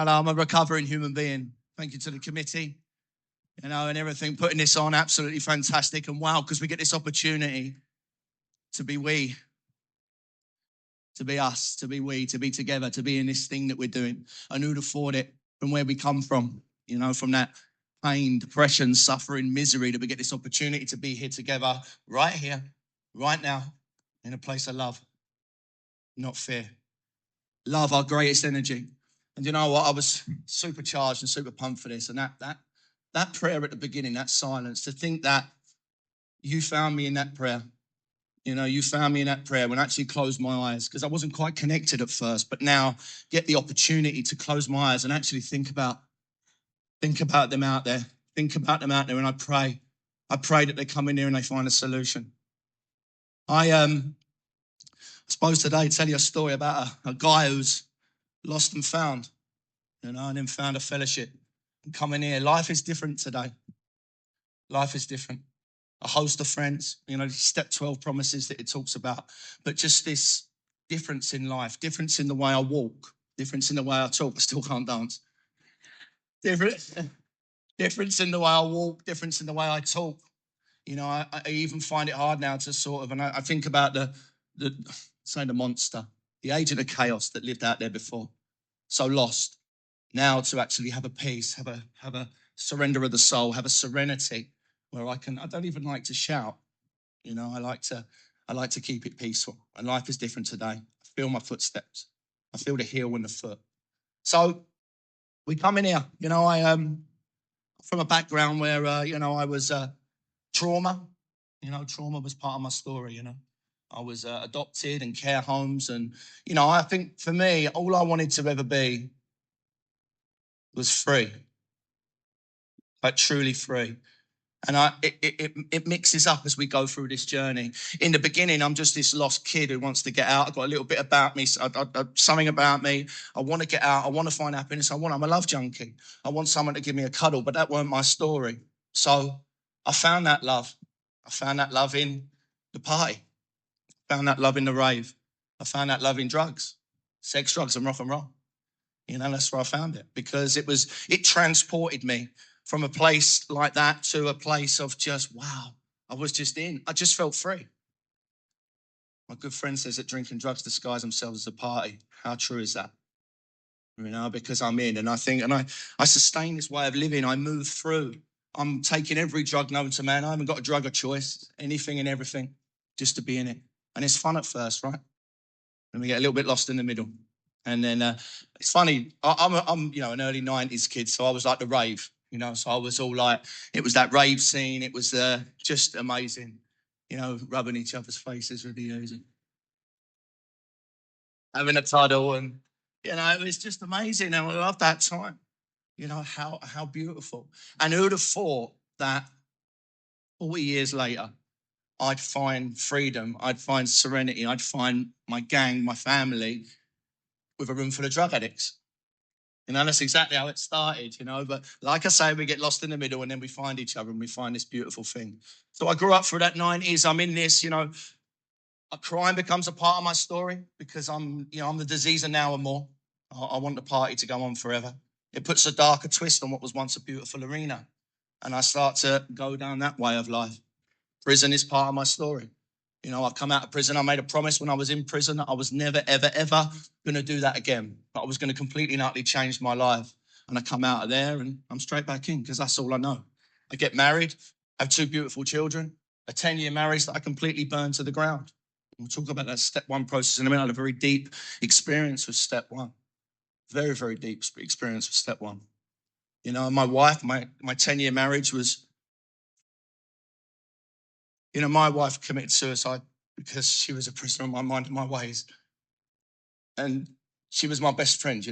And I'm a recovering human being. Thank you to the committee, and everything, putting this on. Absolutely fantastic. And wow, because we get this opportunity to be we, to be us, to be we, to be together, to be in this thing that we're doing. And who'd have thought it from where we come from, from that pain, depression, suffering, misery, that we get this opportunity to be here together, right here, right now, in a place of love, not fear. Love, our greatest energy. And you know what? I was supercharged and super pumped for this. And that prayer at the beginning, that silence, to think that you found me in that prayer. You found me in that prayer when I actually closed my eyes, because I wasn't quite connected at first, but now get the opportunity to close my eyes and actually think about them out there. Think about them out there, and I pray that they come in here and they find a solution. I suppose today tell you a story about a guy who's lost and found, and then found a fellowship and come in here. Life is different today. Life is different. A host of friends, step 12 promises that it talks about, but just this difference in life, difference in the way I walk, difference in the way I talk. I still can't dance. Difference in the way I walk, difference in the way I talk. I even find it hard now to sort of, and I think about the monster, the agent of chaos that lived out there before, so lost. Now to actually have a peace, have a surrender of the soul, have a serenity where I don't even like to shout. I like to keep it peaceful. And life is different today. I feel my footsteps. I feel the heel in the foot. So we come in here. I from a background where I was trauma. Trauma was part of my story. I was adopted in care homes, and I think for me, all I wanted to ever be was free, but truly free. And it mixes up as we go through this journey. In the beginning, I'm just this lost kid who wants to get out. I've got a little bit about me, something about me. I want to get out. I want to find happiness. I'm a love junkie. I want someone to give me a cuddle, but that weren't my story. So I found that love. I found that love in the party. I found that love in the rave. I found that love in drugs, sex, drugs, and rock and roll. That's where I found it, because it transported me from a place like that to a place of just, wow, I just felt free. My good friend says that drinking drugs disguise themselves as a party. How true is that? Because I'm in, and I think, and I sustain this way of living. I move through. I'm taking every drug known to man. I haven't got a drug of choice, anything and everything, just to be in it. And it's fun at first, right? And we get a little bit lost in the middle. And then it's funny, I'm an early 90s kid, so I was like the rave, so I was all like, it was that rave scene. It was just amazing, rubbing each other's faces really easy. Having a tuddle, and, it was just amazing. And I loved that time, how beautiful. And who'd have thought that 40 years later, I'd find freedom, I'd find serenity, I'd find my gang, my family, with a room full of drug addicts. That's exactly how it started, But like I say, we get lost in the middle, and then we find each other, and we find this beautiful thing. So I grew up through that 90s. I'm in this, a crime becomes a part of my story, because I'm the diseaser now and more. I want the party to go on forever. It puts a darker twist on what was once a beautiful arena. And I start to go down that way of life. Prison is part of my story. I've come out of prison. I made a promise when I was in prison that I was never, ever, ever going to do that again. But I was going to completely and utterly change my life. And I come out of there and I'm straight back in, because that's all I know. I get married, I have 2 beautiful children, a 10-year marriage that I completely burned to the ground. We'll talk about that step 1 process in a minute. I had a very deep experience with step 1. Very, very deep experience with step 1. My wife, my 10-year marriage was, my wife committed suicide because she was a prisoner of my mind and my ways. And she was my best friend,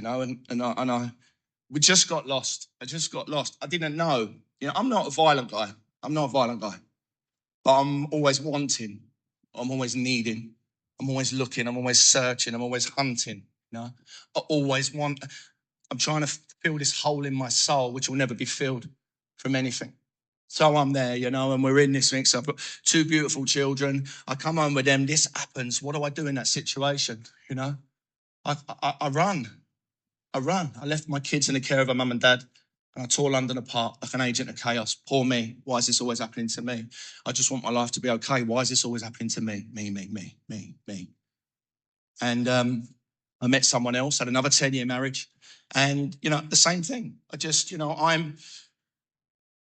we just got lost. I just got lost. I didn't know. I'm not a violent guy. But I'm always wanting. I'm always needing. I'm always looking. I'm always searching. I'm always hunting. I always want. I'm trying to fill this hole in my soul, which will never be filled from anything. So I'm there, and we're in this thing. So I've got 2 beautiful children. I come home with them. This happens. What do I do in that situation? I run. I ran. I left my kids in the care of a mum and dad. And I tore London apart like an agent of chaos. Poor me. Why is this always happening to me? I just want my life to be okay. Why is this always happening to me? Me. And I met someone else, had another 10-year marriage. And, the same thing.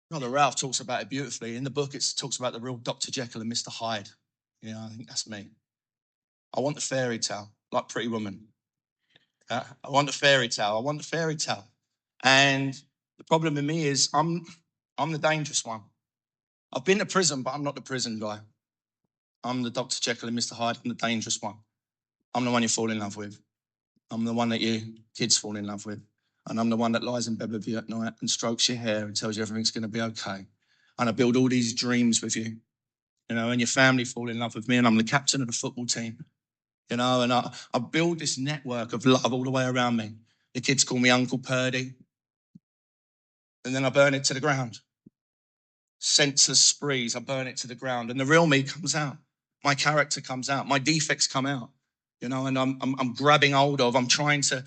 Brother Ralph talks about it beautifully. In the book, it talks about the real Dr. Jekyll and Mr. Hyde. I think that's me. I want the fairy tale, like Pretty Woman. I want the fairy tale. I want the fairy tale. And the problem with me is I'm the dangerous one. I've been to prison, but I'm not the prison guy. I'm the Dr. Jekyll and Mr. Hyde. I'm the dangerous one. I'm the one you fall in love with. I'm the one that your kids fall in love with. And I'm the one that lies in bed with you at night and strokes your hair and tells you everything's going to be okay. And I build all these dreams with you, and your family fall in love with me, and I'm the captain of the football team, and I build this network of love all the way around me. The kids call me Uncle Purdy, and then I burn it to the ground. Senseless sprees, I burn it to the ground, and the real me comes out. My character comes out. My defects come out, and I'm grabbing hold of. I'm trying to.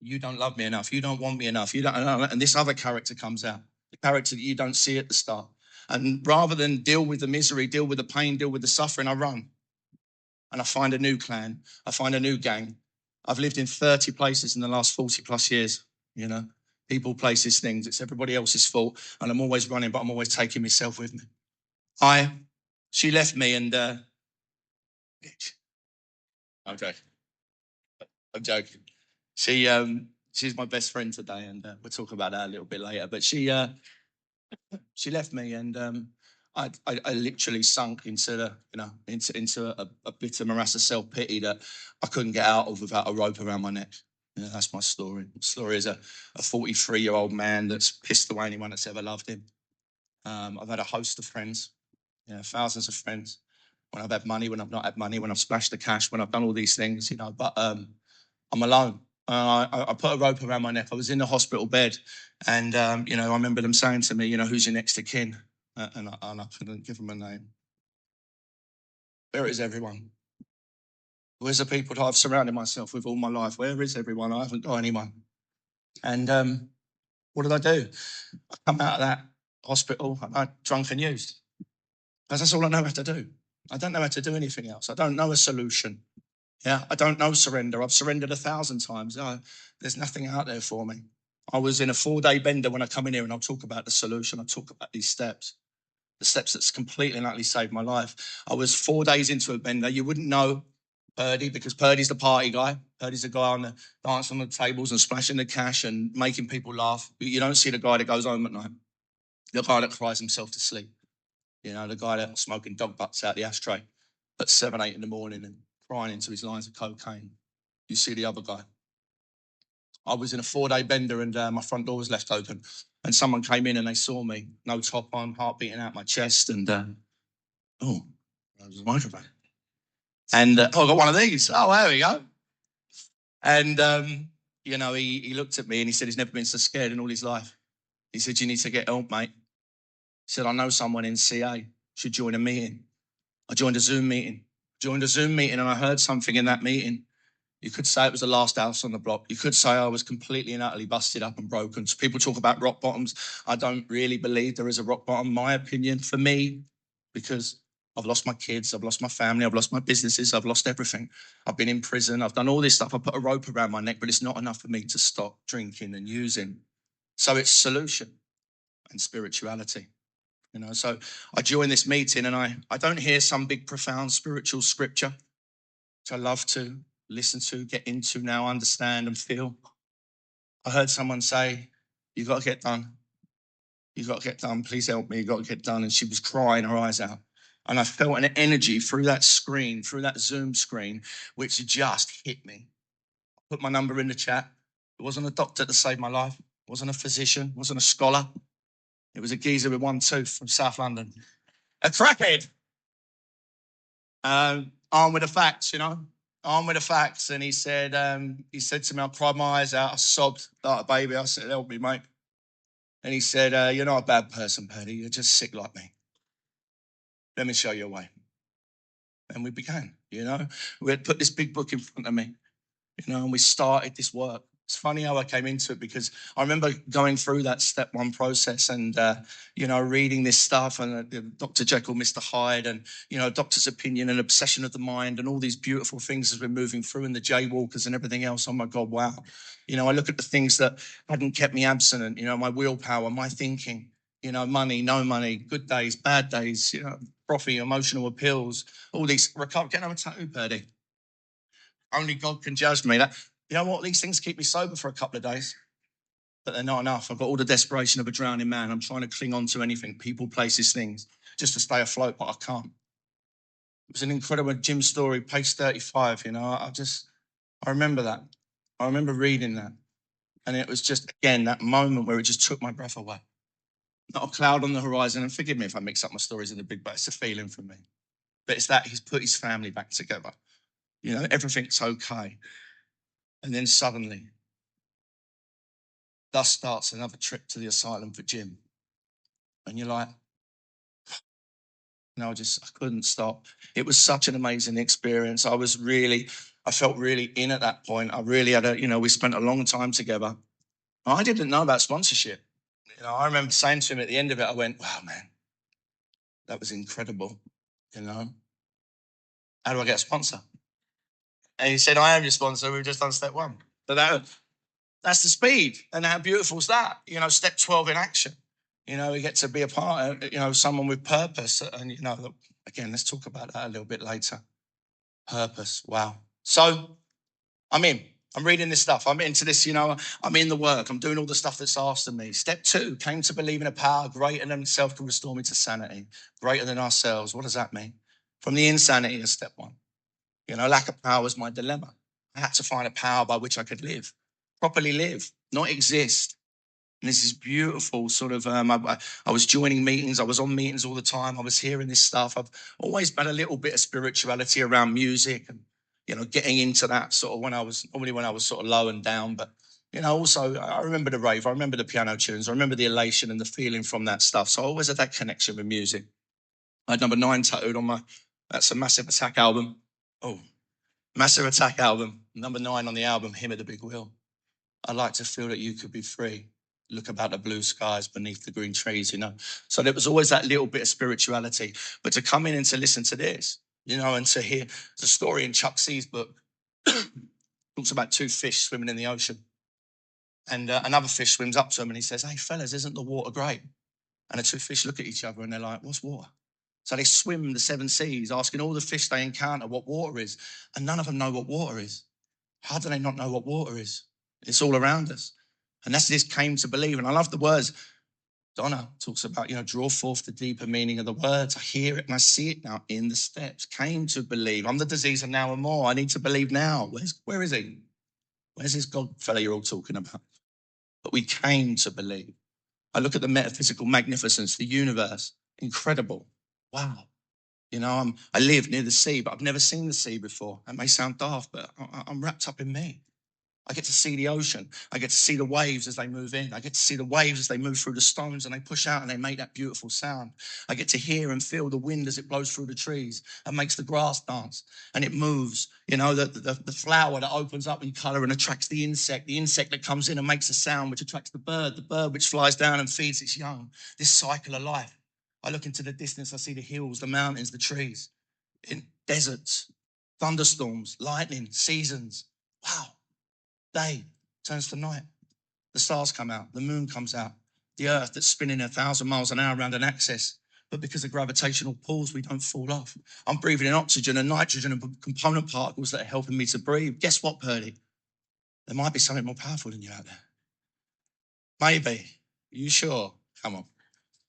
You don't love me enough. You don't want me enough. You don't. And this other character comes out. The character that you don't see at the start. And rather than deal with the misery, deal with the pain, deal with the suffering, I run. And I find a new clan. I find a new gang. I've lived in 30 places in the last 40 plus years, People, places, things. It's everybody else's fault. And I'm always running, but I'm always taking myself with me. She left me and, okay, I'm joking. She's my best friend today, and we'll talk about that a little bit later. But she left me, and I literally sunk into a bitter morass of self-pity that I couldn't get out of without a rope around my neck. That's my story. My story is a 43-year-old man that's pissed away anyone that's ever loved him. I've had a host of friends, thousands of friends. When I've had money, when I've not had money, when I've splashed the cash, when I've done all these things, but I'm alone. I put a rope around my neck. I was in the hospital bed, and I remember them saying to me, who's your next of kin? And I couldn't give them a name. Where is everyone? Where's the people that I've surrounded myself with all my life? Where is everyone? I haven't got anyone. And what did I do? I come out of that hospital, I drunk and used. Because that's all I know how to do. I don't know how to do anything else. I don't know a solution. I don't know surrender. I've surrendered 1,000 times. There's nothing out there for me. I was in a 4-day bender when I come in here, and I'll talk about the solution. I'll talk about these steps, the steps that's completely and utterly saved my life. I was 4 days into a bender. You wouldn't know Purdy, because Purdy's the party guy. Purdy's the guy on the dance on the tables and splashing the cash and making people laugh. You don't see the guy that goes home at night, the guy that cries himself to sleep. The guy that's smoking dog butts out the ashtray at 7, 8 in the morning and crying into his lines of cocaine. You see the other guy. I was in a 4-day bender, and my front door was left open, and someone came in and they saw me, no top on, heart beating out my chest, and there was a microphone. And I got one of these. Oh, there we go. And he looked at me and he said he's never been so scared in all his life. He said, you need to get help, mate. He said, I know someone in CA should join a meeting. I joined a Zoom meeting. And I heard something in that meeting. You could say it was the last house on the block. You could say I was completely and utterly busted up and broken. So people talk about rock bottoms. I don't really believe there is a rock bottom, my opinion, for me, because I've lost my kids, I've lost my family, I've lost my businesses, I've lost everything. I've been in prison, I've done all this stuff. I put a rope around my neck, but it's not enough for me to stop drinking and using. So it's solution and spirituality. So I join this meeting, and I don't hear some big profound spiritual scripture, which I love to listen to, get into now, understand and feel. I heard someone say, you got to get done. You got to get done. Please help me. You got to get done. And she was crying her eyes out. And I felt an energy through that screen, through that Zoom screen, which just hit me. I put my number in the chat. It wasn't a doctor to save my life. It wasn't a physician. It wasn't a scholar. It was a geezer with one tooth from South London. A crackhead. Armed with the facts, armed with the facts. And he said to me, I cried my eyes out. I sobbed like a baby. I said, help me, mate. And he said, you're not a bad person, Paddy. You're just sick like me. Let me show you a way. And we began, we had put this big book in front of me, and we started this work. It's funny how I came into it, because I remember going through that step one process and, reading this stuff and Dr. Jekyll, Mr. Hyde, and, doctor's opinion and obsession of the mind and all these beautiful things as we're moving through, and the jaywalkers and everything else. Oh my God, wow. I look at the things that hadn't kept me abstinent, my willpower, my thinking, money, no money, good days, bad days, frothy emotional appeals, all these. Get another tattoo, Purdy. Only God can judge me. You know what? These things keep me sober for a couple of days, but they're not enough. I've got all the desperation of a drowning man. I'm trying to cling on to anything, people, places, things, just to stay afloat, but I can't. It was an incredible Jim story, page 35. I remember that. I remember reading that. And it was just, again, that moment where it just took my breath away. Not a cloud on the horizon. And forgive me if I mix up my stories in the big, but it's a feeling for me. But it's that he's put his family back together. Everything's okay. And then suddenly, thus starts another trip to the asylum for Jim. And you're like, I couldn't stop. It was such an amazing experience. I felt really in at that point. I really had we spent a long time together. I didn't know about sponsorship. I remember saying to him at the end of it, I went, wow, man, that was incredible. How do I get a sponsor? And he said, I am your sponsor. We've just done step one. But that's the speed. And how beautiful is that? Step 12 in action. We get to be a part of, someone with purpose. And, again, let's talk about that a little bit later. Purpose. Wow. So I'm in. I'm reading this stuff. I'm into this, I'm in the work. I'm doing all the stuff that's asked of me. Step 2, came to believe in a power greater than himself can restore me to sanity. Greater than ourselves. What does that mean? From the insanity of step 1. Lack of power was my dilemma. I had to find a power by which I could live, properly live, not exist. And this is beautiful sort of, I was joining meetings. I was on meetings all the time. I was hearing this stuff. I've always had a little bit of spirituality around music and, getting into that sort of when I was sort of low and down. But, also I remember the rave. I remember the piano tunes. I remember the elation and the feeling from that stuff. So I always had that connection with music. I had number 9 tattooed on that's a Massive Attack album. Oh, Massive Attack album, number 9 on the album, Hymn of the Big Wheel. I'd like to feel that you could be free. Look about the blue skies beneath the green trees, So there was always that little bit of spirituality. But to come in and to listen to this, and to hear the story in Chuck C's book, talks about 2 fish swimming in the ocean. And another fish swims up to him and he says, hey, fellas, isn't the water great? And the 2 fish look at each other and they're like, what's water? So they swim the 7 seas, asking all the fish they encounter what water is. And none of them know what water is. How do they not know what water is? It's all around us. And that's this came to believe. And I love the words. Donna talks about, draw forth the deeper meaning of the words. I hear it and I see it now in the steps. Came to believe. I'm the disease of now and more. I need to believe now. Where is he? Where's this God fella you're all talking about? But we came to believe. I look at the metaphysical magnificence, the universe. Incredible. Wow. I live near the sea, but I've never seen the sea before. That may sound daft, but I'm wrapped up in me. I get to see the ocean. I get to see the waves as they move in. I get to see the waves as they move through the stones and they push out and they make that beautiful sound. I get to hear and feel the wind as it blows through the trees and makes the grass dance and it moves. The flower that opens up in colour and attracts the insect that comes in and makes a sound which attracts the bird which flies down and feeds its young. This cycle of life. I look into the distance, I see the hills, the mountains, the trees, in deserts, thunderstorms, lightning, seasons. Wow. Day turns to night. The stars come out. The moon comes out. The earth that's spinning 1,000 miles an hour around an axis. But because of gravitational pulls, we don't fall off. I'm breathing in oxygen and nitrogen and component particles that are helping me to breathe. Guess what, Purdy? There might be something more powerful than you out there. Maybe. Are you sure? Come on.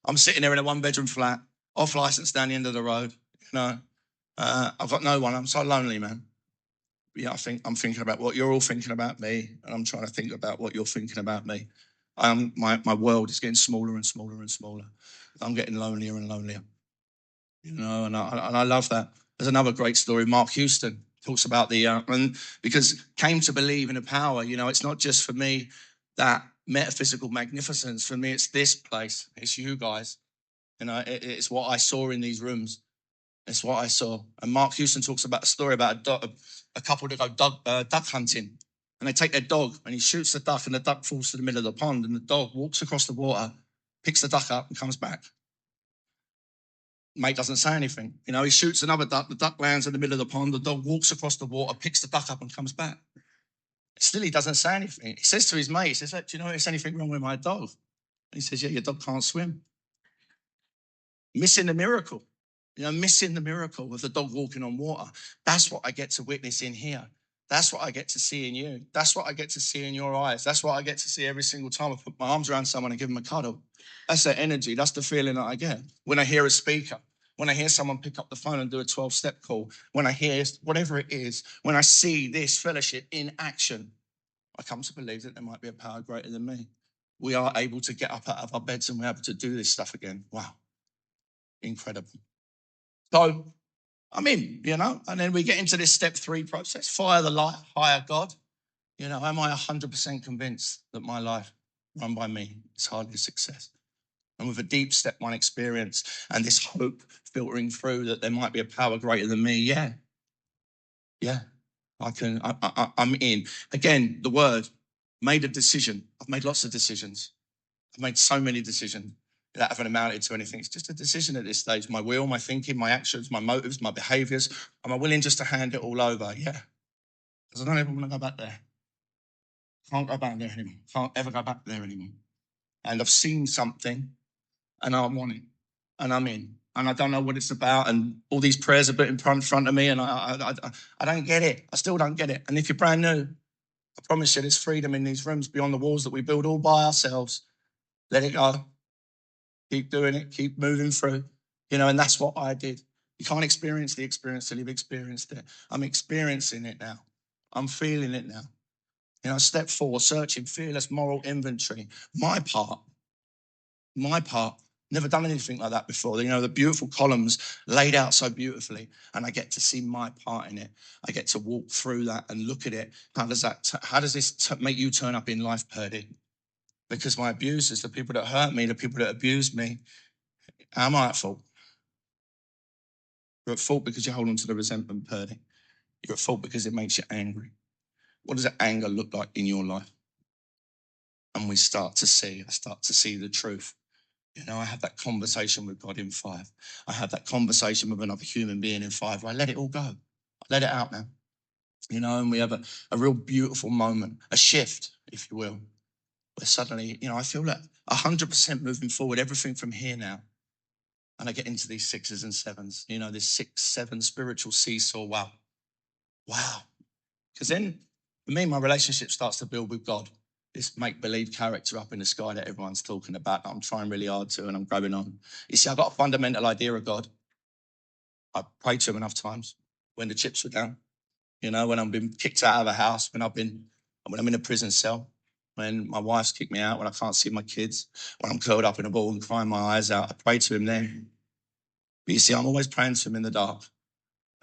I'm sitting there in a 1-bedroom flat, off license down the end of the road. I've got no one. I'm so lonely, man. Yeah, I'm thinking about what you're all thinking about me, and I'm trying to think about what you're thinking about me. My world is getting smaller and smaller and smaller. I'm getting lonelier and lonelier. And I love that. There's another great story. Mark Houston talks about because came to believe in a power. It's not just for me that metaphysical magnificence. For me, it's this place. It's you guys. It's what I saw in these rooms. It's what I saw. And Mark Houston talks about a story about a couple that go duck hunting. And they take their dog and he shoots the duck and the duck falls to the middle of the pond and the dog walks across the water, picks the duck up and comes back. Mate doesn't say anything. He shoots another duck, the duck lands in the middle of the pond, the dog walks across the water, picks the duck up and comes back. Still, he doesn't say anything. He says to his mate, he says, "Look, do you know if there's anything wrong with my dog?" And he says, "Yeah, your dog can't swim." Missing the miracle. Missing the miracle of the dog walking on water. That's what I get to witness in here. That's what I get to see in you. That's what I get to see in your eyes. That's what I get to see every single time I put my arms around someone and give them a cuddle. That's the energy. That's the feeling that I get when I hear a speaker, when I hear someone pick up the phone and do a 12-step call, when I hear whatever it is, when I see this fellowship in action, I come to believe that there might be a power greater than me. We are able to get up out of our beds and we're able to do this stuff again. Wow. Incredible. So I'm in, and then we get into this step 3 process, fire the light, hire God. Am I 100% convinced that my life run by me is hardly a success? And with a deep step 1 experience and this hope filtering through that there might be a power greater than me, yeah, I'm in. Again, the word, made a decision. I've made lots of decisions. I've made so many decisions that haven't amounted to anything. It's just a decision at this stage. My will, my thinking, my actions, my motives, my behaviors. Am I willing just to hand it all over? Yeah. Because I don't ever want to go back there. Can't go back there anymore. Can't ever go back there anymore. And I've seen something and I want it. And I'm in. And I don't know what it's about. And all these prayers are put in front of me and I don't get it. I still don't get it. And if you're brand new, I promise you there's freedom in these rooms beyond the walls that we build all by ourselves. Let it go. Keep doing it. Keep moving through. And that's what I did. You can't experience the experience till you've experienced it. I'm experiencing it now. I'm feeling it now. Step 4, searching, fearless, moral inventory. My part, never done anything like that before. The beautiful columns laid out so beautifully, and I get to see my part in it. I get to walk through that and look at it. How does this make you turn up in life, Purdy? Because my abusers, the people that hurt me, the people that abused me, am I at fault? You're at fault because you hold on to the resentment, Purdy. You're at fault because it makes you angry. What does that anger look like in your life? And I start to see the truth. I had that conversation with God in 5. I had that conversation with another human being in 5 where I let it all go. I let it out now. And we have a real beautiful moment, a shift, if you will, where suddenly, I feel like 100% moving forward, everything from here now. And I get into these 6s and 7s, this 6-7 spiritual seesaw. Wow. Because then, for me, my relationship starts to build with God. This make-believe character up in the sky that everyone's talking about, that I'm trying really hard to, and I'm growing on. You see, I've got a fundamental idea of God. I prayed to him enough times when the chips were down, when I've been kicked out of a house, when I'm in a prison cell, when my wife's kicked me out, when I can't see my kids, when I'm curled up in a ball and crying my eyes out. I pray to him then. But you see, I'm always praying to him in the dark.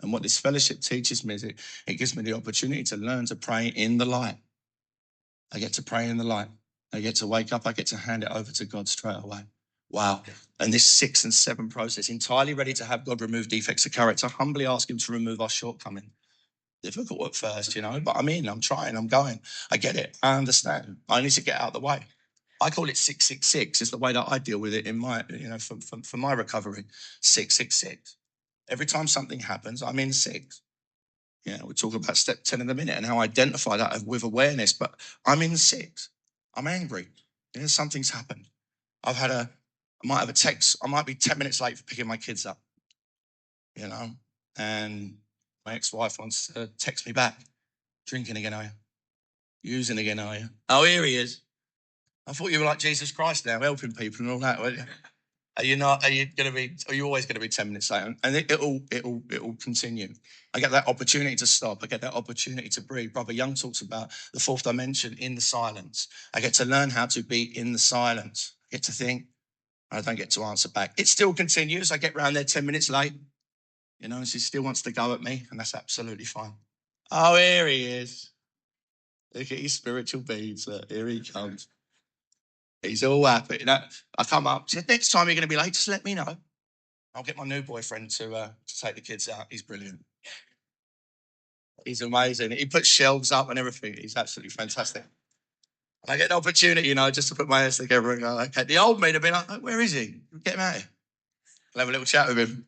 And what this fellowship teaches me is it gives me the opportunity to learn to pray in the light. I get to pray in the light. I get to wake up. I get to hand it over to God straight away. Wow. And this 6 and 7 process, entirely ready to have God remove defects of character, humbly ask him to remove our shortcoming. Difficult at first, but I'm in, I'm trying, I'm going. I get it. I understand. I need to get out of the way. I call it 666. It's the way that I deal with it in my, for my recovery. 666. Every time something happens, I'm in 6. We'll talk about step 10 in a minute and how I identify that with awareness, but I'm in 6. I'm angry. Something's happened. I might have a text. I might be 10 minutes late for picking my kids up, and my ex-wife wants to text me back. Drinking again, are you? Using again, are you? Oh, here he is. I thought you were like Jesus Christ now, helping people and all that. Are you not? Are you always going to be 10 minutes late? And it'll continue. I get that opportunity to stop. I get that opportunity to breathe. Brother Young talks about the 4th dimension in the silence. I get to learn how to be in the silence. I get to think. I don't get to answer back. It still continues. I get round there 10 minutes late. And she still wants to go at me, and that's absolutely fine. Oh, here he is. Look at his spiritual beads. Here he comes. He's all happy. I come up, said, next time you're going to be late, just let me know. I'll get my new boyfriend to take the kids out. He's brilliant. He's amazing. He puts shelves up and everything. He's absolutely fantastic. And I get an opportunity, just to put my hands together and go, okay. The old men have been like, oh, where is he? Get him out here. I'll have a little chat with him.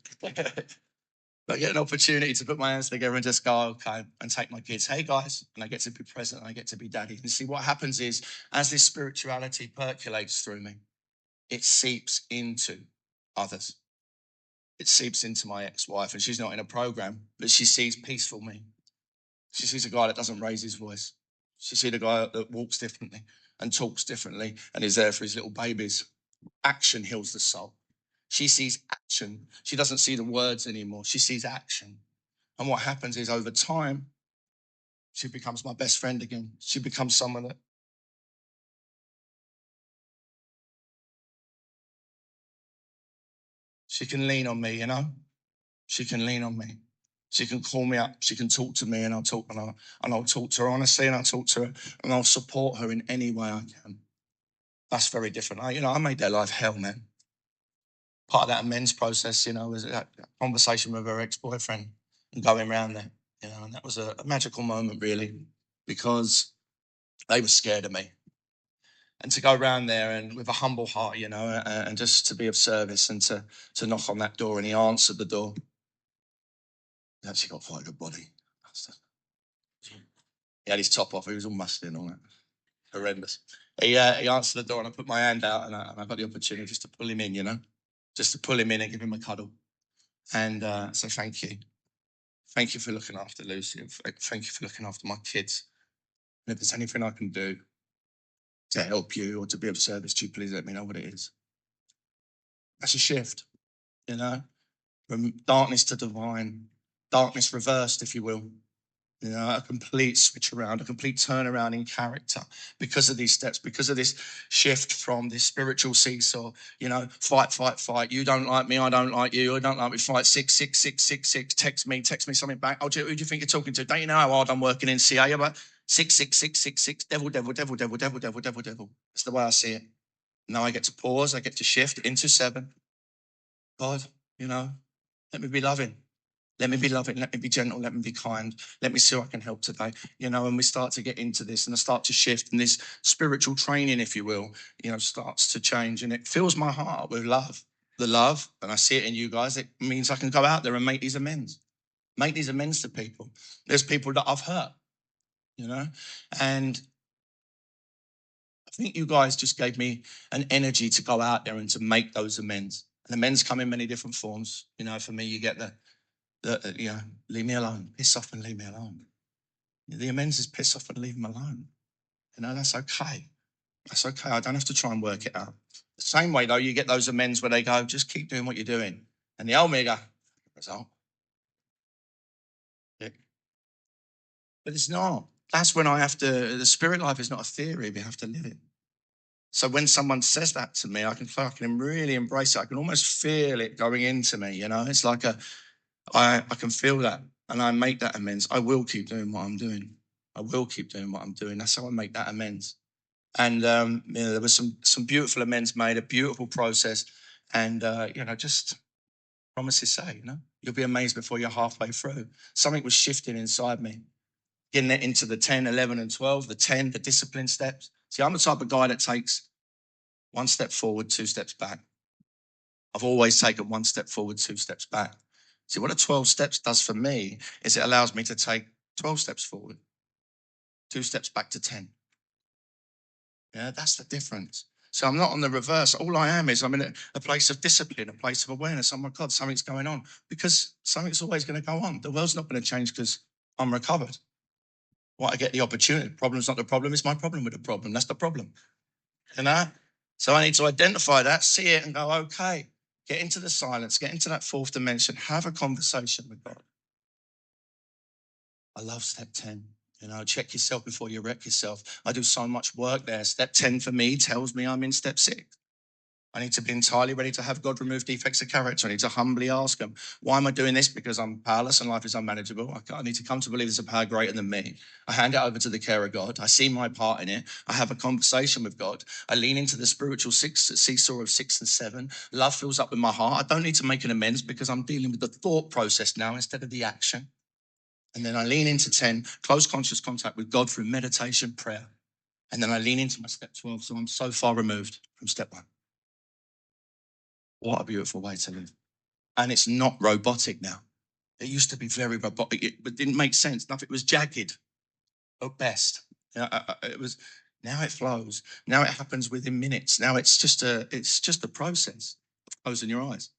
I get an opportunity to put my hands together and just go, okay, and take my kids. Hey, guys. And I get to be present and I get to be daddy. And see, what happens is, as this spirituality percolates through me, it seeps into others. It seeps into my ex-wife, and she's not in a program, but she sees peaceful me. She sees a guy that doesn't raise his voice. She sees a guy that walks differently and talks differently and is there for his little babies. Action heals the soul. She sees action. She doesn't see the words anymore. She sees action. And what happens is, over time, she becomes my best friend again. She becomes someone that she can lean on me, She can lean on me. She can call me up. She can talk to me, and I'll talk and I'll talk to her honestly, and I'll talk to her, and I'll support her in any way I can. That's very different. I made their life hell, man. Part of that amends process, was that conversation with her ex-boyfriend and going around there, and that was a magical moment, really, because they were scared of me. And to go around there and with a humble heart, and just to be of service and to knock on that door, and he answered the door. He actually got quite a good body. He had his top off. He was all musty and all that. Horrendous. He answered the door, and I put my hand out, and I got the opportunity just to pull him in, just to pull him in and give him a cuddle. And so thank you. Thank you for looking after Lucy. Thank you for looking after my kids. And if there's anything I can do to help you or to be of service to you, please let me know what it is. That's a shift, from darkness to divine, darkness reversed, if you will. A complete switch around, a complete turnaround in character because of these steps, because of this shift from this spiritual seesaw, fight, fight, fight. You don't like me, I don't like you. I don't like me, fight. 66666. Text me something back. Oh, who do you think you're talking to? Don't you know how hard I'm working in CA? About 66666. Devil, devil, devil, devil, devil, devil, devil, devil. That's the way I see it. Now I get to pause. I get to shift into 7. God, let me be loving. Let me be loving, let me be gentle, let me be kind. Let me see how I can help today. And we start to get into this and I start to shift, and this spiritual training, if you will, starts to change, and it fills my heart with love. The love, and I see it in you guys, it means I can go out there and make these amends. Make these amends to people. There's people that I've hurt, and I think you guys just gave me an energy to go out there and to make those amends. And amends come in many different forms. For me, you get leave me alone. Piss off and leave me alone. The amends is piss off and leave them alone. That's okay. That's okay. I don't have to try and work it out. The same way, though, you get those amends where they go, just keep doing what you're doing. And the old me go, result. Yeah. But it's not. That's when the spirit life is not a theory. We have to live it. So when someone says that to me, I can really embrace it. I can almost feel it going into me, It's like I can feel that, and I make that amends. I will keep doing what I'm doing. I will keep doing what I'm doing. That's how I make that amends. And there was some beautiful amends made, a beautiful process, and just promises say, you'll be amazed before you're halfway through. Something was shifting inside me, getting it into the 10, 11, and 12, the 10, the discipline steps. See, I'm the type of guy that takes 1 step forward, 2 steps back. I've always taken 1 step forward, 2 steps back. See, what the 12 steps does for me is it allows me to take 12 steps forward, 2 steps back to 10. Yeah, that's the difference. So I'm not on the reverse. All I am is I'm in a place of discipline, a place of awareness. Oh my God, something's going on, because something's always going to go on. The world's not going to change because I'm recovered. Well, I get the opportunity. The problem's not the problem. It's my problem with the problem. That's the problem. So I need to identify that, see it, and go, okay, get into the silence, get into that 4th dimension, have a conversation with God. I love step 10. Check yourself before you wreck yourself. I do so much work there. Step 10 for me tells me I'm in step 6. I need to be entirely ready to have God remove defects of character. I need to humbly ask him, why am I doing this? Because I'm powerless and life is unmanageable. I need to come to believe there's a power greater than me. I hand it over to the care of God. I see my part in it. I have a conversation with God. I lean into the spiritual seesaw of 6 and 7. Love fills up in my heart. I don't need to make an amends because I'm dealing with the thought process now instead of the action. And then I lean into 10, close conscious contact with God through meditation, prayer. And then I lean into my step 12. So I'm so far removed from step 1. What a beautiful way to live. And it's not robotic now. It used to be very robotic. It didn't make sense. Nothing. It was jagged at best. It was. Now it flows. Now it happens within minutes. Now it's just a process of closing your eyes.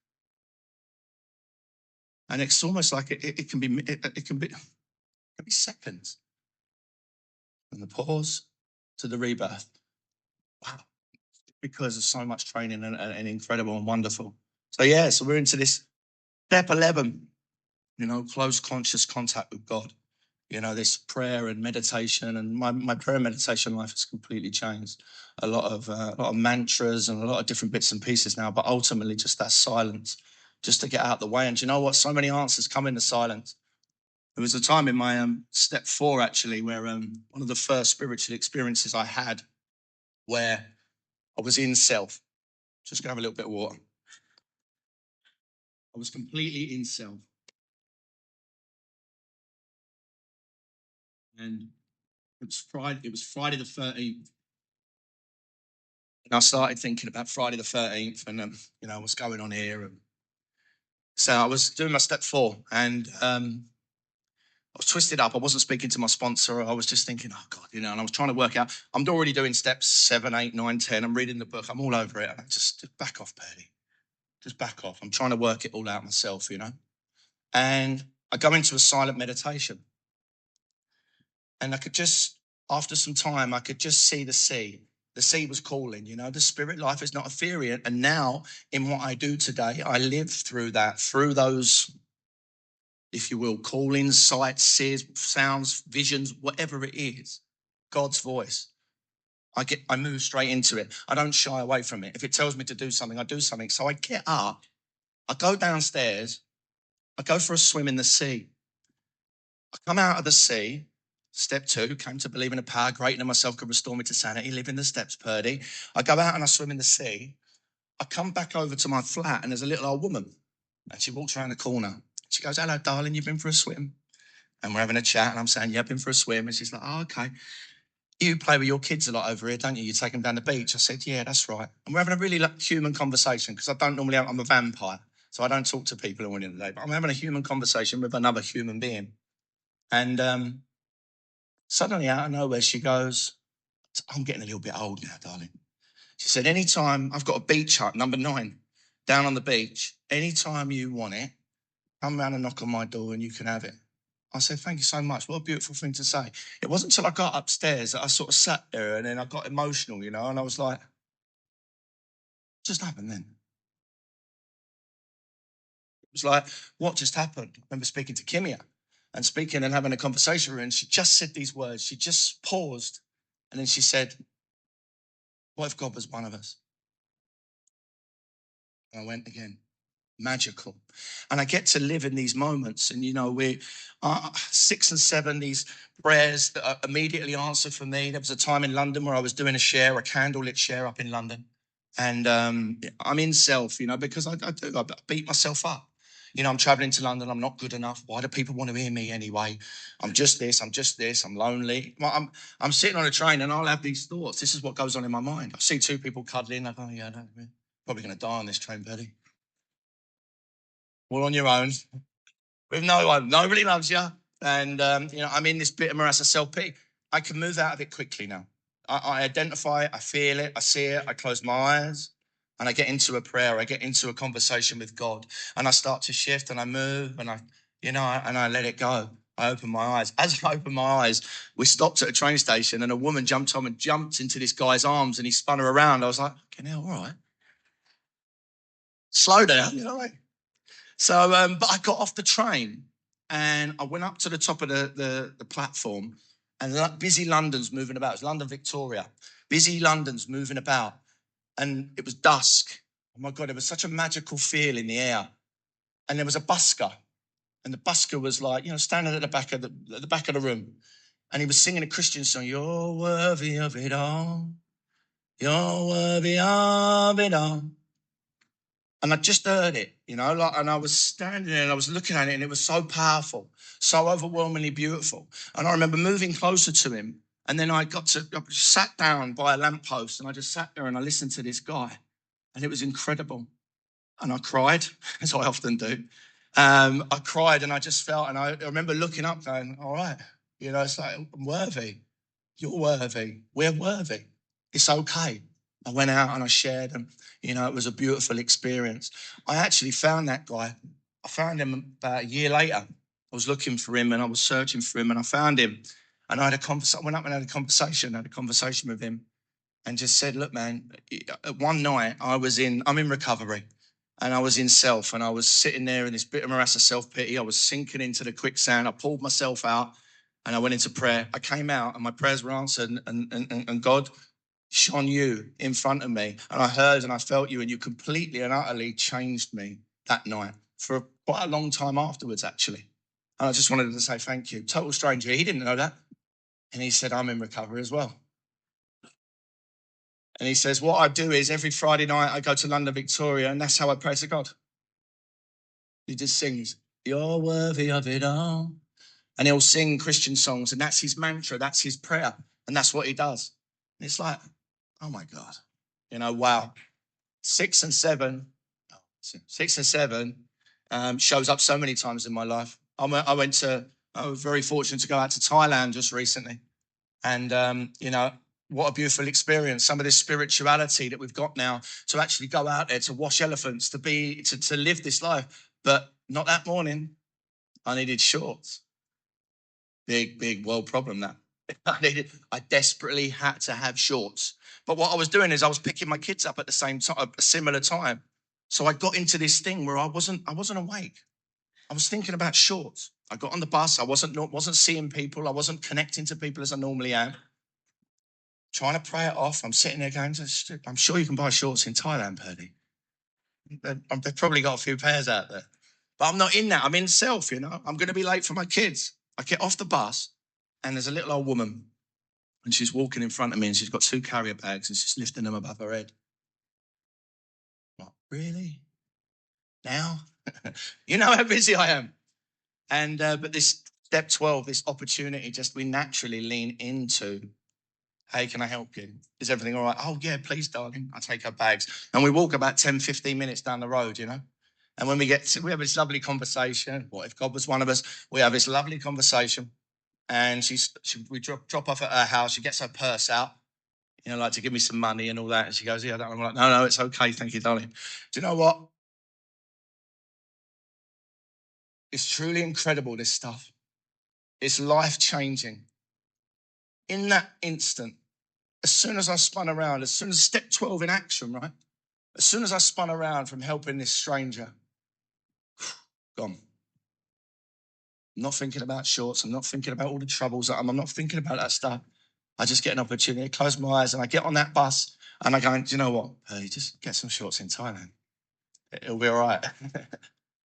And it's almost like it can be seconds. From the pause to the rebirth. Wow. Because of so much training and incredible and wonderful. So we're into this step 11, close conscious contact with God. This prayer and meditation, and my prayer and meditation life has completely changed. A lot of mantras and a lot of different bits and pieces now, but ultimately just that silence, just to get out the way. And you know what? So many answers come in the silence. There was a time in my step 4 actually, where one of the first spiritual experiences I had, where I was in self. Just gonna have a little bit of water. I was completely in self, and it was Friday. It was Friday the 13th. And I started thinking about Friday the 13th and, what's going on here. And so I was doing my step 4, and I was twisted up. I wasn't speaking to my sponsor. I was just thinking, oh God, and I was trying to work out. I'm already doing steps 7, 8, 9, 10. I'm reading the book. I'm all over it. And I just back off, Purdy. Just back off. I'm trying to work it all out myself, And I go into a silent meditation. And I could just, after some time, I could just see the sea. The sea was calling, the spirit life is not ethereal. And now in what I do today, I live through that, through those, if you will, callings, sights, seers, sounds, visions, whatever it is, God's voice. I move straight into it. I don't shy away from it. If it tells me to do something, I do something. So I get up, I go downstairs, I go for a swim in the sea. I come out of the sea. Step 2, came to believe in a power greater than myself could restore me to sanity. Live in the steps, Purdy. I go out and I swim in the sea. I come back over to my flat and there's a little old woman. And she walks around the corner. She goes, hello, darling, you've been for a swim? And we're having a chat and I'm saying, yeah, I've been for a swim. And she's like, oh, okay. You play with your kids a lot over here, don't you? You take them down the beach. I said, yeah, that's right. And we're having a really human conversation because I don't normally, I'm a vampire. So I don't talk to people all in the day. But I'm having a human conversation with another human being. And suddenly, out of nowhere, she goes, I'm getting a little bit old now, darling. She said, anytime, I've got a beach hut, number 9, down on the beach. Anytime you want it, come round and knock on my door and you can have it. I said, thank you so much. What a beautiful thing to say. It wasn't until I got upstairs that I sort of sat there and then I got emotional, and I was like, what just happened then? It was like, what just happened? I remember speaking to Kimia and speaking and having a conversation with her, and she just said these words. She just paused and then she said, what if God was one of us? And I went again, magical. And I get to live in these moments. And, we're 6 and 7, these prayers that are immediately answered for me. There was a time in London where I was doing a candlelit share up in London. And I'm in self, because I beat myself up. I'm traveling to London. I'm not good enough. Why do people want to hear me anyway? I'm just this. I'm lonely. I'm sitting on a train and I'll have these thoughts. This is what goes on in my mind. I see 2 people cuddling. I go, yeah, probably going to die on this train, Purdy. All on your own, with no one. Nobody loves you. And, I'm in this bit of morass of self-pity. I can move out of it quickly now. I identify it, I feel it, I see it, I close my eyes, and I get into a prayer, I get into a conversation with God, and I start to shift, and I move, and I let it go. I open my eyes. As I open my eyes, we stopped at a train station, and a woman jumped into this guy's arms, and he spun her around. I was like, okay, now, all right. Slow down, So, but I got off the train and I went up to the top of the platform, and busy London's moving about. It was London, Victoria. Busy London's moving about, and it was dusk. Oh my God, it was such a magical feel in the air. And there was a busker, and the busker was like, standing at the back of the room, and he was singing a Christian song. You're worthy of it all. You're worthy of it all. And I just heard it, and I was standing there and I was looking at it, and it was so powerful, so overwhelmingly beautiful. And I remember moving closer to him, and then I sat down by a lamppost, and I just sat there and I listened to this guy, and it was incredible. And I cried, as I often do. I cried, and I just felt, and I remember looking up going, all right, it's like, I'm worthy. You're worthy. We're worthy. It's okay. I went out and I shared, and, it was a beautiful experience. I actually found that guy. I found him about a year later. I was looking for him and I was searching for him, and I found him. And I had a conversation. I went up and had a conversation with him, and just said, look, man, one night I'm in recovery, and I was in self, and I was sitting there in this bit of morass of self-pity. I was sinking into the quicksand. I pulled myself out and I went into prayer. I came out and my prayers were answered, and God shone you in front of me, and I heard and I felt you, and you completely and utterly changed me that night for quite a long time afterwards, actually. And I just wanted to say thank you. Total stranger. He didn't know that. And he said, I'm in recovery as well. And he says, what I do is every Friday night I go to London, Victoria, and that's how I pray to God. He just sings, you're worthy of it all. And he'll sing Christian songs, and that's his mantra, that's his prayer, and that's what he does. And it's like, oh my God, wow. 6 and 7 shows up so many times in my life. I was very fortunate to go out to Thailand just recently. And, what a beautiful experience. Some of this spirituality that we've got now to actually go out there, to wash elephants, to live this life. But not that morning. I needed shorts. Big world problem that. I desperately had to have shorts. But what I was doing is I was picking my kids up at the same time, a similar time. So I got into this thing where I wasn't awake. I was thinking about shorts. I got on the bus. I wasn't seeing people. I wasn't connecting to people as I normally am. Trying to pray it off. I'm sitting there going, I'm sure you can buy shorts in Thailand, Purdy. They've probably got a few pairs out there. But I'm not in that. I'm in self, I'm going to be late for my kids. I get off the bus and there's a little old woman and she's walking in front of me and she's got 2 carrier bags and she's lifting them above her head. I'm like, really? Now? You know how busy I am. And but this step 12, this opportunity, just we naturally lean into, hey, can I help you? Is everything all right? Oh, yeah, please, darling. I take her bags. And we walk about 10, 15 minutes down the road, And when we have this lovely conversation. What if God was one of us? We have this lovely conversation. And we drop off at her house. She gets her purse out, like to give me some money and all that. And she goes, yeah, I'm like, no, it's okay. Thank you, darling. Do you know what? It's truly incredible, this stuff. It's life-changing. In that instant, as soon as I spun around, as soon as step 12 in action, right? As soon as I spun around from helping this stranger, gone. I'm not thinking about shorts. I'm not thinking about all the troubles. I'm not thinking about that stuff. I just get an opportunity, I close my eyes, and I get on that bus, and I go, do you know what? You just get some shorts in Thailand. It'll be all right.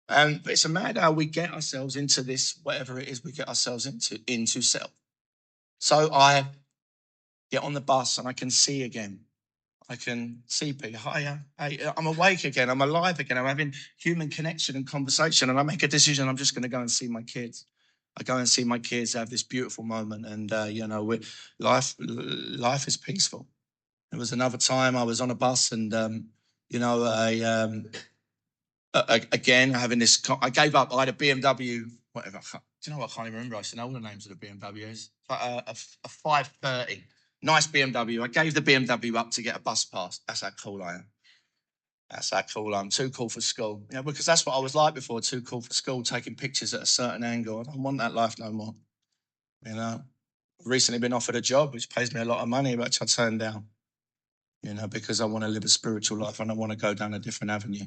But it's mad how we get ourselves into this, whatever it is we get ourselves into self. So I get on the bus, and I can see again. I can see people. Hi, I'm awake again. I'm alive again. I'm having human connection and conversation. And I make a decision. I'm just going to go and see my kids. I go and see my kids have this beautiful moment. And, life is peaceful. There was another time I was on a bus and, again, having this, I gave up. I had a BMW, whatever. Do you know what? I can't even remember. I said all the names of the BMWs. A 530. Nice BMW. I gave the BMW up to get a bus pass. That's how cool I am. That's how cool I am. Too cool for school. Because that's what I was like before. Too cool for school, taking pictures at a certain angle. I don't want that life no more. I've recently been offered a job which pays me a lot of money, which I turned down. Because I want to live a spiritual life and I want to go down a different avenue.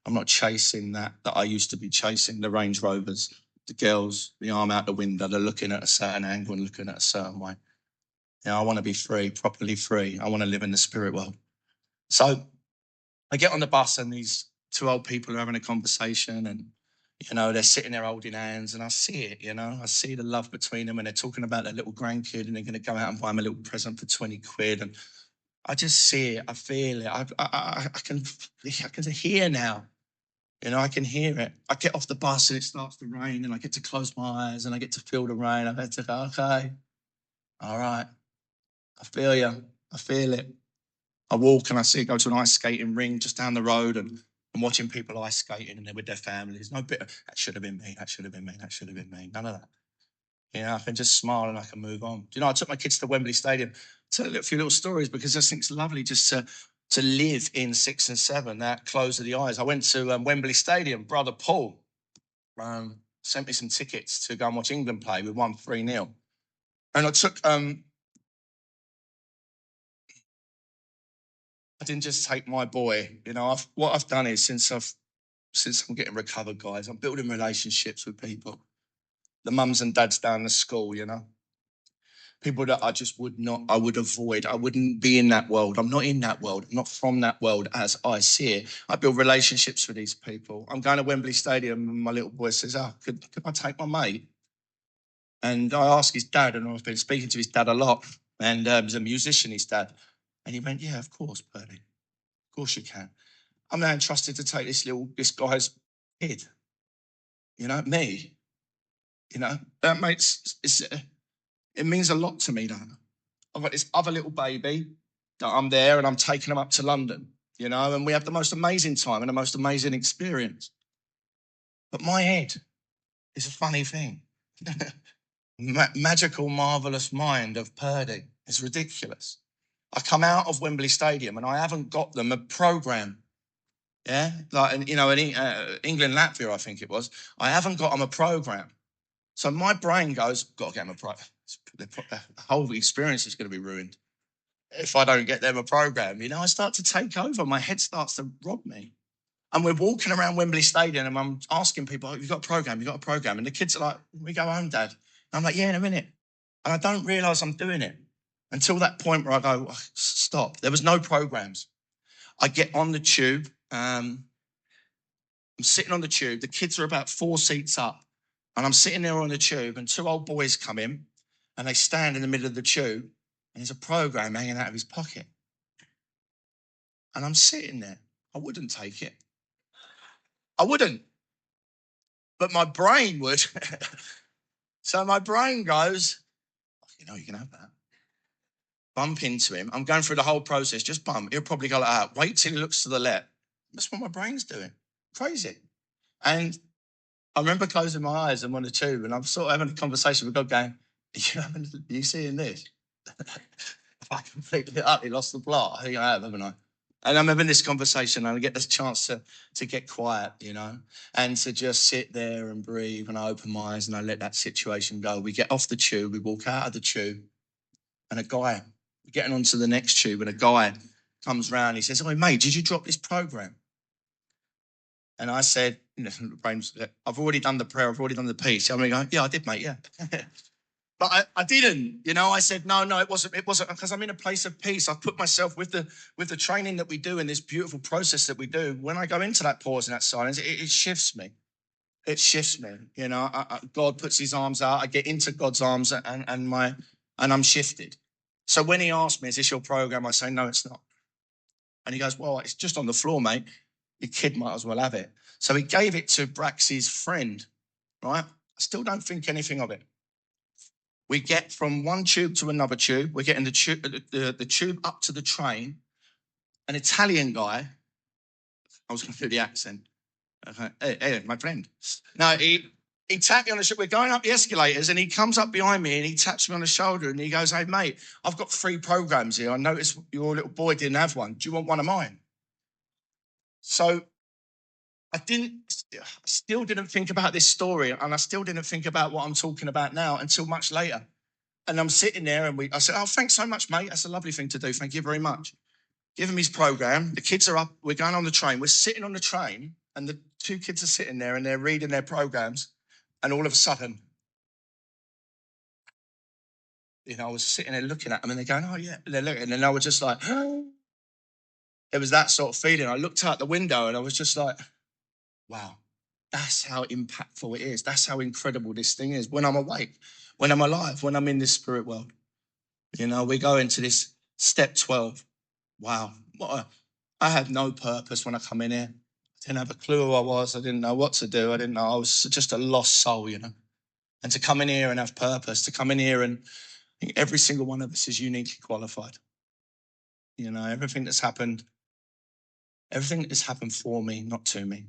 I'm not chasing that I used to be chasing, the Range Rovers, the girls, the arm out the window, they're looking at a certain angle and looking at a certain way. I want to be free, properly free. I want to live in the spirit world. So I get on the bus and these 2 old people are having a conversation and, they're sitting there holding hands and I see it, I see the love between them and they're talking about their little grandkid and they're going to go out and buy him a little present for 20 quid. And I just see it. I feel it. I can hear now. You know, I can hear it. I get off the bus and it starts to rain and I get to close my eyes and I get to feel the rain. I get to go, okay, all right. I feel you. I feel it. I walk and I see it go to an ice skating ring just down the road and I'm watching people ice skating and they're with their families. No bit of, that should have been me. That should have been me. That should have been me. None of that. You know, I can just smile and I can move on. Do you know, I took my kids to Wembley Stadium. Tell a few little stories because I think it's lovely just to live in 6 and 7, that close of the eyes. I went to Wembley Stadium. Brother Paul sent me some tickets to go and watch England play. We won 3-0. And I took, I didn't just take my boy. You know, what I've done is since I'm getting recovered, guys, I'm building relationships with people. The mums and dads down the school, you know. People that I just I would avoid. I wouldn't be in that world. I'm not in that world. I'm not from that world as I see it. I build relationships with these people. I'm going to Wembley Stadium and my little boy says, could I take my mate? And I asked his dad, and I've been speaking to his dad a lot, and he's a musician, his dad. And he went, yeah, of course, Purdy. Of course you can. I'm now entrusted to take this guy's kid. You know, me. You know, that makes, it means a lot to me, that. I've got this other little baby that I'm there and I'm taking him up to London, you know, and we have the most amazing time and the most amazing experience. But my head is a funny thing. Magical, marvellous mind of Purdy. It's ridiculous. I come out of Wembley Stadium and I haven't got them a programme. Yeah, like, you know, in England, Latvia, I think it was. I haven't got them a programme. So my brain goes, got to get them a programme. The whole experience is going to be ruined if I don't get them a programme. You know, I start to take over. My head starts to rob me. And we're walking around Wembley Stadium and I'm asking people, have you got a programme? You got a programme? And the kids are like, we go home, Dad. And I'm like, yeah, in a minute. And I don't realise I'm doing it until that point where I go, stop. There was no programmes. I get on the tube. I'm sitting on the tube. The kids are about 4 seats up. And I'm sitting there on the tube and 2 old boys come in and they stand in the middle of the tube and there's a programme hanging out of his pocket. And I'm sitting there. I wouldn't take it. I wouldn't. But my brain would. So my brain goes, you know, you can have that. Bump into him. I'm going through the whole process. Just bump. He'll probably go like that. Wait till he looks to the left. That's what my brain's doing. Crazy. And I remember closing my eyes and on the tube and I'm sort of having a conversation with God going, you seeing this? I completely utterly lost the plot. I think I have, haven't I? And I'm having this conversation and I get this chance to get quiet, you know, and to just sit there and breathe and I open my eyes and I let that situation go. We get off the tube, we walk out of the tube and a guy, getting onto the next tube and a guy comes round, he says, oh, mate, did you drop this programme? And I said, you know, I've already done the prayer, I've already done the piece. I'm going, yeah, I did, mate, yeah. But I didn't, you know. I said, no, it wasn't, because I'm in a place of peace. I've put myself with the training that we do in this beautiful process that we do. When I go into that pause and that silence, it shifts me. It shifts me, you know. God puts his arms out. I get into God's arms and I'm shifted. So when he asked me, is this your program? I say, no, it's not. And he goes, well, it's just on the floor, mate. Your kid might as well have it. So he gave it to Braxy's friend, right? I still don't think anything of it. We get from one tube to another tube. We're getting the tube up to the train. An Italian guy, I was going to do the accent. Hey, my friend. No, he tapped me on the shoulder. We're going up the escalators and he comes up behind me and he taps me on the shoulder and he goes, hey, mate, I've got 3 programs here. I noticed your little boy didn't have one. Do you want one of mine? So I still didn't think about this story and I still didn't think about what I'm talking about now until much later. And I'm sitting there and I said, oh, thanks so much, mate. That's a lovely thing to do. Thank you very much. Give him his program. The kids are up. We're going on the train. We're sitting on the train and the 2 kids are sitting there and they're reading their programs. And all of a sudden, you know, I was sitting there looking at them and they're going, oh, yeah. And they're looking. And I was just like, it was that sort of feeling. I looked out the window and I was just like, wow, that's how impactful it is. That's how incredible this thing is. When I'm awake, when I'm alive, when I'm in this spirit world. You know, we go into this step 12. Wow. I had no purpose when I come in here. I didn't have a clue who I was. I didn't know what to do. I didn't know. I was just a lost soul, you know. And to come in here and have purpose, to come in here and I think every single one of us is uniquely qualified. You know, everything that has happened for me, not to me.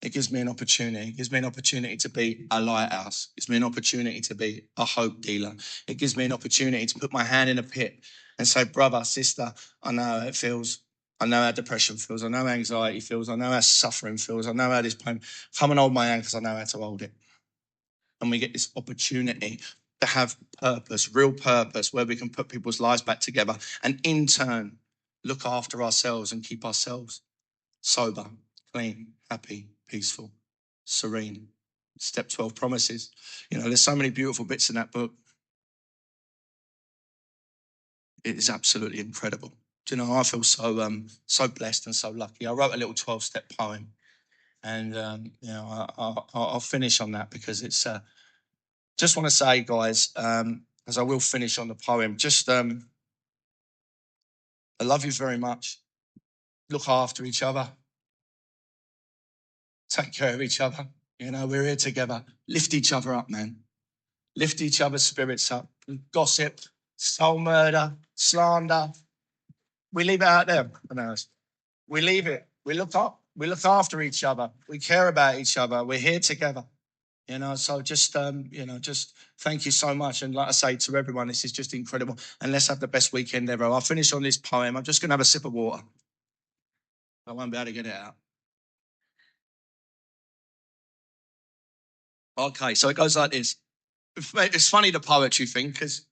It gives me an opportunity. It gives me an opportunity to be a lighthouse. It gives me an opportunity to be a hope dealer. It gives me an opportunity to put my hand in a pit and say, brother, sister, I know how it feels. I know how depression feels. I know how anxiety feels. I know how suffering feels. I know how this pain. Come and hold my hand because I know how to hold it. And we get this opportunity to have purpose, real purpose, where we can put people's lives back together and in turn look after ourselves and keep ourselves sober, clean, happy, peaceful, serene. Step 12 promises. You know, there's so many beautiful bits in that book. It is absolutely incredible. Do you know, I feel so blessed and so lucky. I wrote a little 12-step poem, and you know, I'll finish on that because it's. Just want to say, guys, as I will finish on the poem, just I love you very much. Look after each other. Take care of each other. You know, we're here together. Lift each other up, man. Lift each other's spirits up. Gossip, soul murder, slander. We leave it out there. We leave it. We look up. We look after each other. We care about each other. We're here together. You know, so just you know, just thank you so much. And like I say to everyone, this is just incredible. And let's have the best weekend ever. I'll finish on this poem. I'm just gonna have a sip of water. I won't be able to get it out. Okay, so it goes like this. It's funny the poetry thing, because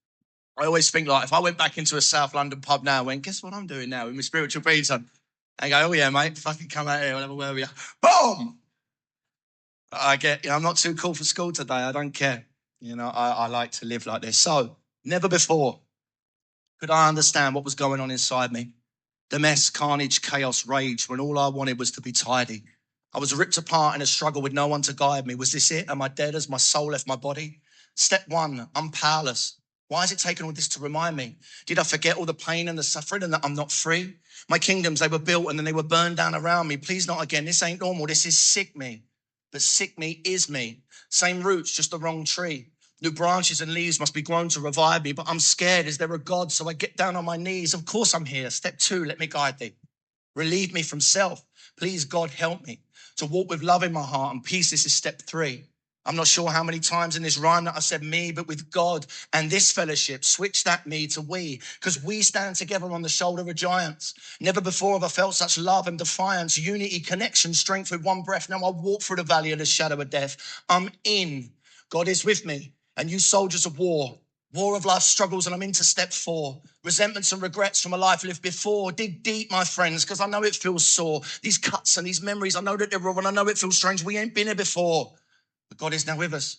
I always think like if I went back into a South London pub now and went, guess what I'm doing now with my spiritual beats on? And go, oh yeah, mate, fucking come out here, whatever, where we are. Boom! I get, you know, I'm not too cool for school today. I don't care. You know, I like to live like this. So, never before could I understand what was going on inside me. The mess, carnage, chaos, rage, when all I wanted was to be tidy. I was ripped apart in a struggle with no one to guide me. Was this it? Am I dead as my soul left my body? Step one, I'm powerless. Why has it taken all this to remind me? Did I forget all the pain and the suffering and that I'm not free? My kingdoms, they were built and then they were burned down around me. Please not again. This ain't normal. This is sick me. But sick me is me. Same roots, just the wrong tree. New branches and leaves must be grown to revive me, but I'm scared. Is there a God? So I get down on my knees. Of course I'm here. Step two, let me guide thee. Relieve me from self. Please, God, help me to walk with love in my heart and peace. This is step three. I'm not sure how many times in this rhyme that I said me, but with God and this fellowship, switch that me to we, because we stand together on the shoulder of giants. Never before have I felt such love and defiance, unity, connection, strength with one breath. Now I walk through the valley of the shadow of death. I'm in. God is with me. And you soldiers of war of life struggles, and I'm into step four. Resentments and regrets from a life lived before. Dig deep, my friends, because I know it feels sore. These cuts and these memories, I know that they're raw, and I know it feels strange. We ain't been here before. But God is now with us.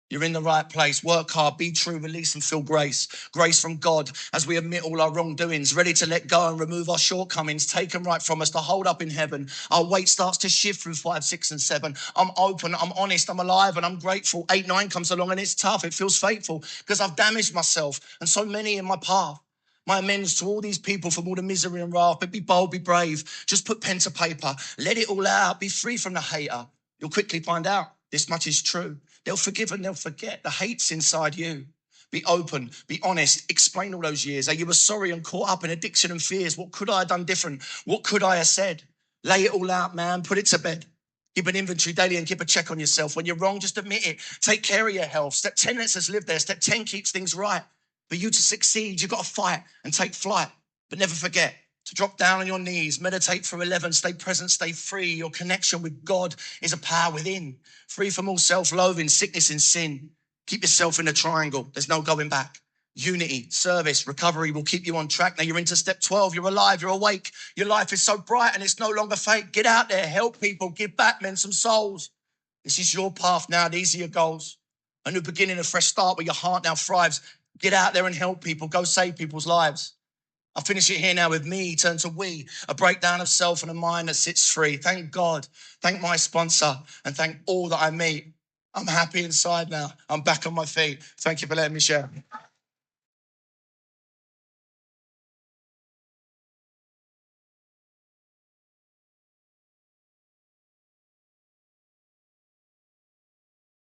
You're in the right place. Work hard, be true, release and feel grace. Grace from God as we admit all our wrongdoings, ready to let go and remove our shortcomings, taken right from us to hold up in heaven. Our weight starts to shift through 5, 6, and 7. I'm open, I'm honest, I'm alive, and I'm grateful. 8, 9 comes along and it's tough. It feels fateful because I've damaged myself and so many in my path. My amends to all these people from all the misery and wrath, but be bold, be brave. Just put pen to paper. Let it all out. Be free from the hater. You'll quickly find out this much is true. They'll forgive and they'll forget. The hate's inside you. Be open, be honest, explain all those years. How you were sorry and caught up in addiction and fears. What could I have done different? What could I have said? Lay it all out, man. Put it to bed. Keep an inventory daily and keep a check on yourself. When you're wrong, just admit it. Take care of your health. Step 10 lets us live there. Step 10 keeps things right. For you to succeed, you've got to fight and take flight. But never forget to drop down on your knees, meditate for 11, stay present, stay free. Your connection with God is a power within. Free from all self-loathing, sickness and sin. Keep yourself in a triangle. There's no going back. Unity, service, recovery will keep you on track. Now you're into step 12. You're alive. You're awake. Your life is so bright and it's no longer fake. Get out there. Help people. Give back, men, some souls. This is your path now. These are your goals. A new beginning, a fresh start where your heart now thrives. Get out there and help people. Go save people's lives. I'll finish it here now with me, turn to we, a breakdown of self and a mind that sits free. Thank God, thank my sponsor, and thank all that I meet. I'm happy inside now. I'm back on my feet. Thank you for letting me share.